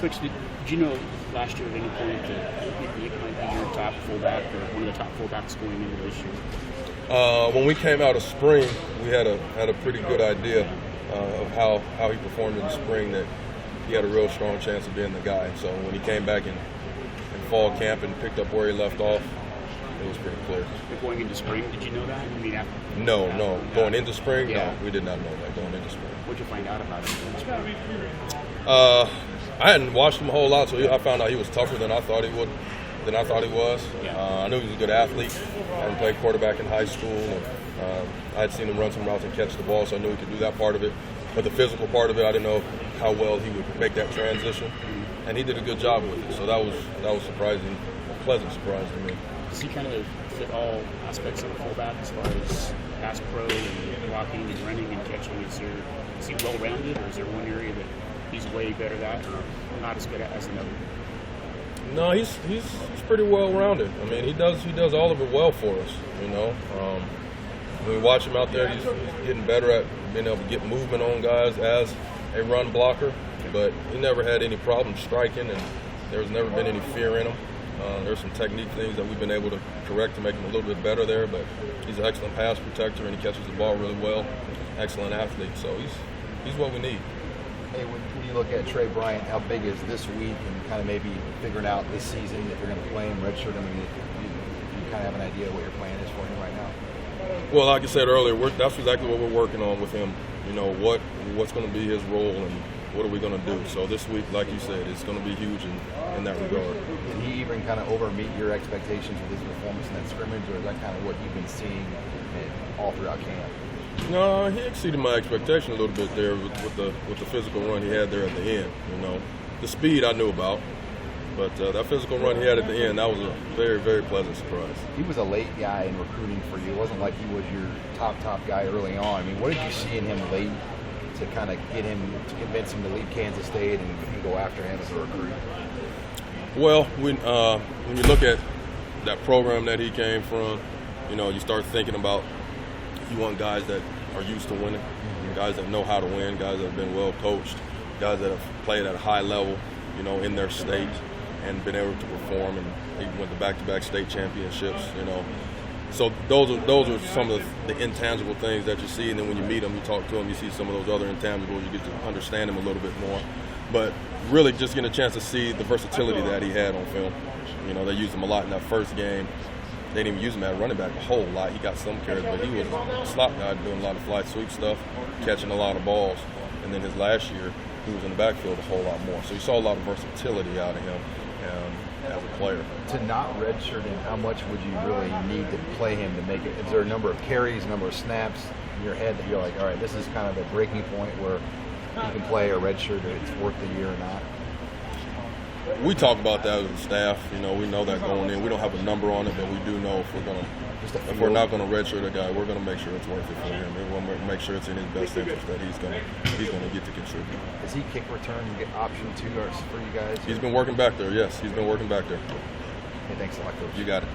Coach, did you know last year at any point that he might be your top fullback or one of the top fullbacks going into this year? When we came out of spring, we had a pretty good idea of how he performed in the spring, that he had a real strong chance of being the guy. So when he came back in fall camp and picked up where he left off, it was pretty clear. But going into spring, did you know that? I mean, No. Going into spring, yeah. No, we did not know that going into spring. What'd you find out about him? I hadn't watched him a whole lot, so I found out he was tougher than I thought he was. Yeah. I knew he was a good athlete. I hadn't played quarterback in high school, and I had seen him run some routes and catch the ball, so I knew he could do that part of it. But the physical part of it, I didn't know how well he would make that transition, and he did a good job with it. So that was surprising, a pleasant surprise to me. Does he kind of fit all aspects of a fullback as far as pass pro and blocking and running and catching? Is he well-rounded, or is there one area that he's way better at or not as good at as another? No, he's pretty well-rounded. I mean, he does all of it well for us, you know. When we watch him out there, he's getting better at being able to get movement on guys as a run blocker, but he never had any problem striking, and there's never been any fear in him. There's some technique things that we've been able to correct to make him a little bit better there, but he's an excellent pass protector, and he catches the ball really well. Excellent athlete, so he's what we need. Hey, when you look at Tre Bryant, how big is this week, and kind of maybe figuring out this season if you're going to play him redshirt? I mean, you kind of have an idea what your plan is for him right now? Well, like I said earlier, that's exactly what we're working on with him. You know, what's going to be his role and what are we going to do. So this week, like you said, it's going to be huge in that regard. Did he even kind of over-meet your expectations with his performance in that scrimmage, or is that kind of what you've been seeing all throughout camp? No, he exceeded my expectation a little bit there with the physical run he had there at the end. You know, the speed I knew about, but that physical run he had at the end, that was a very, very pleasant surprise. He was a late guy in recruiting for you. It wasn't like he was your top guy early on. I mean, what did you see in him late to kind of get him to convince him to leave Kansas State and go after him as a recruit? Well, when you look at that program that he came from, you know, you start thinking about you want guys that are used to winning, guys that know how to win, guys that have been well coached, guys that have played at a high level, you know, in their state and been able to perform, and he went to back-to-back state championships, you know. So those are some of the intangible things that you see, and then when you meet him, you talk to him, you see some of those other intangibles, you get to understand him a little bit more. But really just getting a chance to see the versatility that he had on film. You know, they used him a lot in that first game. They didn't even use him at running back a whole lot. He got some carries, but he was a slot guy doing a lot of fly sweep stuff, catching a lot of balls. And then his last year, he was in the backfield a whole lot more. So you saw a lot of versatility out of him as a player. To not redshirt him, how much would you really need to play him to make it? Is there a number of carries, a number of snaps in your head that you're like, all right, this is kind of a breaking point where he can play a redshirt, it's worth the year or not? We talk about that as a staff. You know, we know that going in. We don't have a number on it, but we do know if we're not going to redshirt a guy, we're going to make sure it's worth it for him. And we'll make sure it's in his best interest that he's going to get to contribute. Is he kick return option 2 for you guys? He's been working back there. Yes, he's been working back there. Hey, thanks a lot, Coach. You got it.